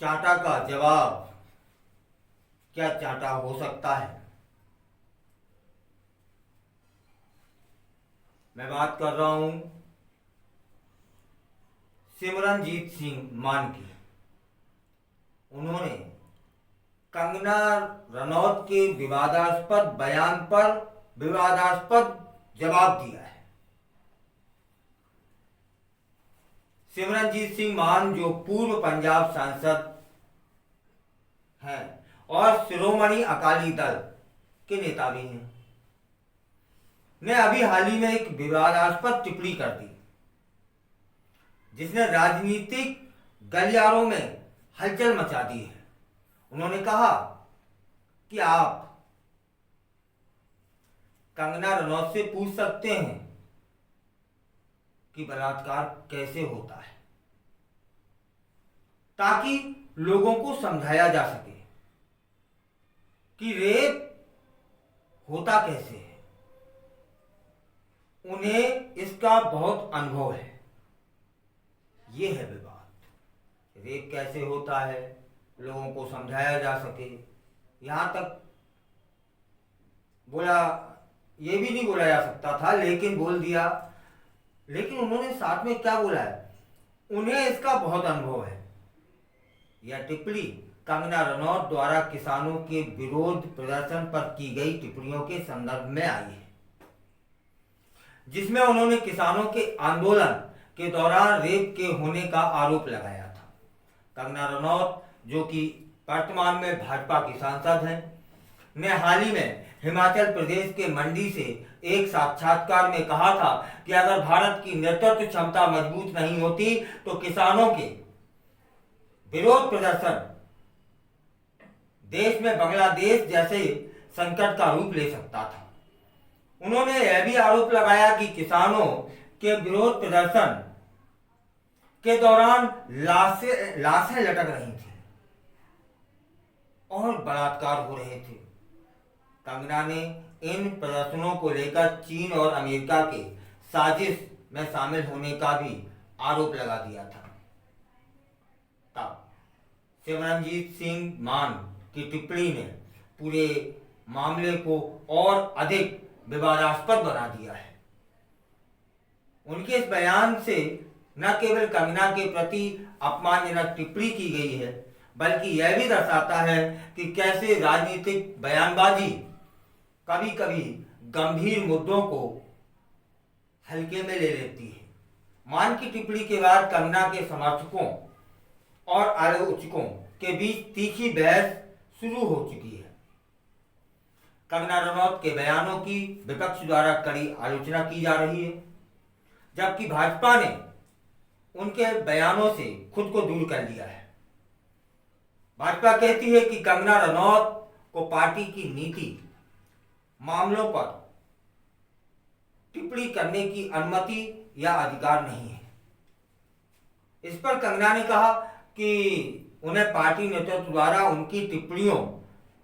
चाटा का जवाब क्या चाटा हो सकता है? मैं बात कर रहा हूं सिमरनजीत सिंह मान की। उन्होंने कंगना रनौत के विवादास्पद बयान पर विवादास्पद जवाब दिया है। सिमरनजीत सिंह मान जो पूर्व पंजाब सांसद हैं और शिरोमणि अकाली दल के नेता भी हैं, ने अभी हाल ही में एक विवादास्पद टिप्पणी कर दी जिसने राजनीतिक गलियारों में हलचल मचा दी है। उन्होंने कहा कि आप कंगना रनौत से पूछ सकते हैं कि बलात्कार कैसे होता है, ताकि लोगों को समझाया जा सके कि रेप होता कैसे है। उन्हें इसका बहुत अनुभव है। ये है विवाद, रेप कैसे होता है, लोगों को समझाया जा सके। यहां तक बोला, ये भी नहीं बोला जा सकता था लेकिन बोल दिया। लेकिन उन्होंने साथ में क्या बोला है, उन्हें इसका बहुत अनुभव है। यह टिप्पणी कंगना रनौत द्वारा किसानों के विरोध प्रदर्शन पर की गई टिप्पणियों के संदर्भ में आई है, जिसमें उन्होंने किसानों के आंदोलन के दौरान रेप के होने का आरोप लगाया था। कंगना रनौत जो कि वर्तमान में भाजपा की सांसद हैं, ने हाल ही में हिमाचल प्रदेश के मंडी से एक साक्षात्कार में कहा था कि अगर भारत की नेतृत्व क्षमता मजबूत नहीं होती तो किसानों के विरोध प्रदर्शन देश में बांग्लादेश जैसे संकट का रूप ले सकता था। उन्होंने यह भी आरोप लगाया कि किसानों के विरोध प्रदर्शन के दौरान लाशें लटक रही थी और बलात्कार हो रहे थे। कंगना ने इन प्रदर्शनों को लेकर चीन और अमेरिका के साजिश में शामिल होने का भी आरोप लगा दिया था। तब सिमरनजीत सिंह मान की टिप्पणी ने पूरे मामले को और अधिक विवादास्पद बना दिया है। उनके इस बयान से न केवल कंगना के प्रति अपमानजनक टिप्पणी की गई है, बल्कि यह भी दर्शाता है कि कैसे राजनीतिक बयानबाजी कभी कभी गंभीर मुद्दों को हल्के में ले लेती है। मान की टिप्पणी के बाद कंगना के समर्थकों और आलोचकों के बीच तीखी बहस शुरू हो चुकी है। कंगना रनौत के बयानों की विपक्ष द्वारा कड़ी आलोचना की जा रही है, जबकि भाजपा ने उनके बयानों से खुद को दूर कर लिया है। भाजपा कहती है कि कंगना रनौत को पार्टी की नीति मामलों पर टिप्पणी करने की अनुमति या अधिकार नहीं है। इस पर कंगना ने कहा कि उन्हें पार्टी नेतृत्व द्वारा उनकी टिप्पणियों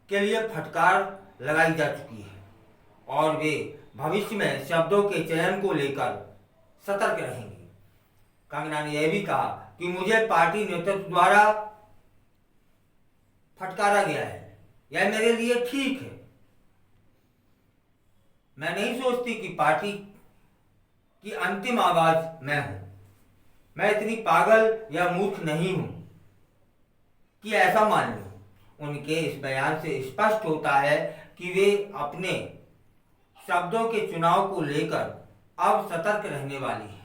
के लिए फटकार लगाई जा चुकी है और वे भविष्य में शब्दों के चयन को लेकर सतर्क रहेंगी। कंगना ने यह भी कहा कि मुझे पार्टी नेतृत्व द्वारा फटकारा गया है, यह मेरे लिए ठीक है। मैं नहीं सोचती कि पार्टी की अंतिम आवाज मैं हूं। मैं इतनी पागल या मूर्ख नहीं हूं कि ऐसा मान लूं। उनके इस बयान से स्पष्ट होता है कि वे अपने शब्दों के चुनाव को लेकर अब सतर्क रहने वाली है।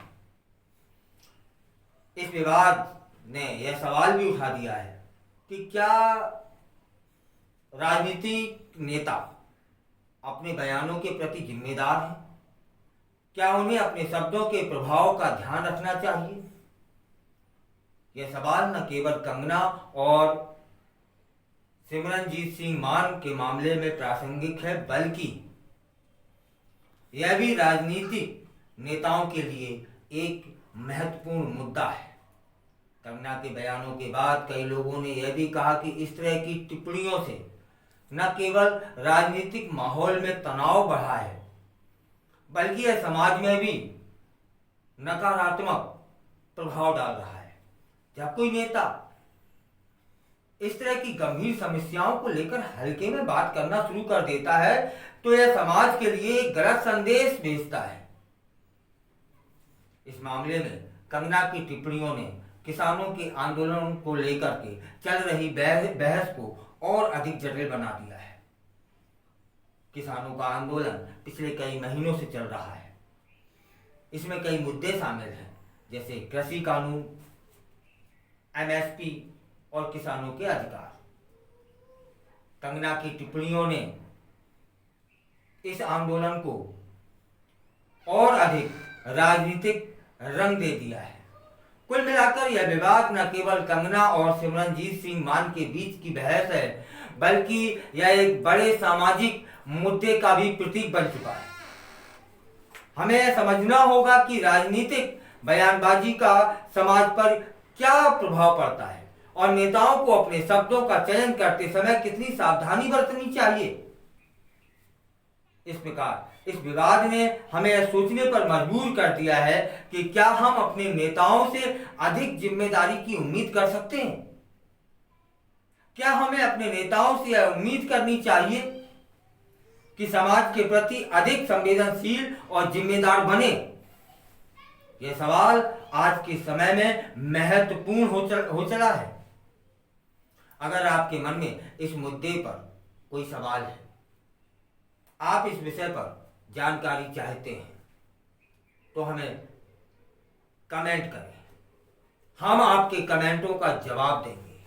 इस विवाद ने यह सवाल भी उठा दिया है कि क्या राजनीतिक नेता अपने बयानों के प्रति जिम्मेदार हैं? क्या उन्हें अपने शब्दों के प्रभाव का ध्यान रखना चाहिए? यह सवाल न केवल कंगना और सिमरनजीत सिंह मान के मामले में प्रासंगिक है, बल्कि यह भी राजनीतिक नेताओं के लिए एक महत्वपूर्ण मुद्दा है। कंगना के बयानों के बाद कई लोगों ने यह भी कहा कि इस तरह की टिप्पणियों से न केवल राजनीतिक माहौल में तनाव बढ़ा है, बल्कि यह समाज में भी नकारात्मक प्रभाव डाल रहा है। जब कोई नेता इस तरह की गंभीर समस्याओं को लेकर हल्के में बात करना शुरू कर देता है तो यह समाज के लिए एक गलत संदेश भेजता है। इस मामले में कंगना की टिप्पणियों ने किसानों के आंदोलन को लेकर के चल रही बहस को और अधिक जटिल बना दिया है। किसानों का आंदोलन पिछले कई महीनों से चल रहा है। इसमें कई मुद्दे शामिल हैं, जैसे कृषि कानून, एमएसपी और किसानों के अधिकार। कंगना की टिप्पणियों ने इस आंदोलन को और अधिक राजनीतिक रंग दे दिया है। कुल मिलाकर यह विवाद न केवल कंगना और सिमरनजीत सिंह मान के बीच की बहस है, बल्कि यह एक बड़े सामाजिक मुद्दे का भी प्रतीक बन चुका है। हमें यह समझना होगा कि राजनीतिक बयानबाजी का समाज पर क्या प्रभाव पड़ता है और नेताओं को अपने शब्दों का चयन करते समय कितनी सावधानी बरतनी चाहिए। इस प्रकार इस विवाद ने हमें यह सोचने पर मजबूर कर दिया है कि क्या हम अपने नेताओं से अधिक जिम्मेदारी की उम्मीद कर सकते हैं। क्या हमें अपने नेताओं से यह उम्मीद करनी चाहिए कि समाज के प्रति अधिक संवेदनशील और जिम्मेदार बने। यह सवाल आज के समय में महत्वपूर्ण हो चला है। अगर आपके मन में इस मुद्दे पर कोई सवाल है, आप इस विषय पर जानकारी चाहते हैं, तो हमें कमेंट करें। हम आपके कमेंटों का जवाब देंगे,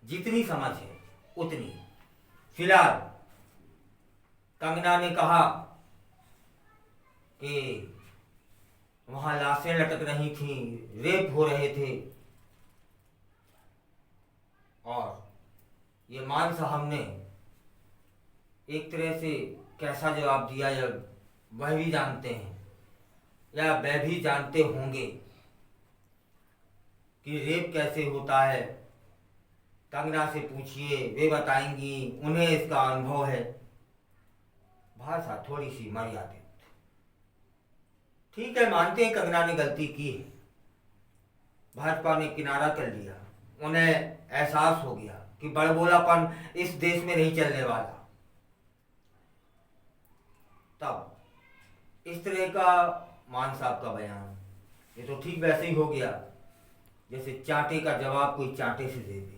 जितनी समझ है उतनी। फिलहाल कंगना ने कहा कि वहां लाशें लटक रही थीं, रेप हो रहे थे, और ये मान साहब ने एक तरह से कैसा जवाब दिया या वह भी जानते हैं या वह भी जानते होंगे कि रेप कैसे होता है। कंगना से पूछिए, वे बताएंगी, उन्हें इसका अनुभव है। भाषा थोड़ी सी मर्यादित। ठीक है, मानते हैं कंगना ने गलती की है, भाजपा ने किनारा कर लिया, उन्हें एहसास हो गया कि बड़बोलापन इस देश में नहीं चलने वाला। तब इस तरह का मान साहब का बयान, ये तो ठीक वैसे ही हो गया जैसे चांटे का जवाब कोई चांटे से दे दे।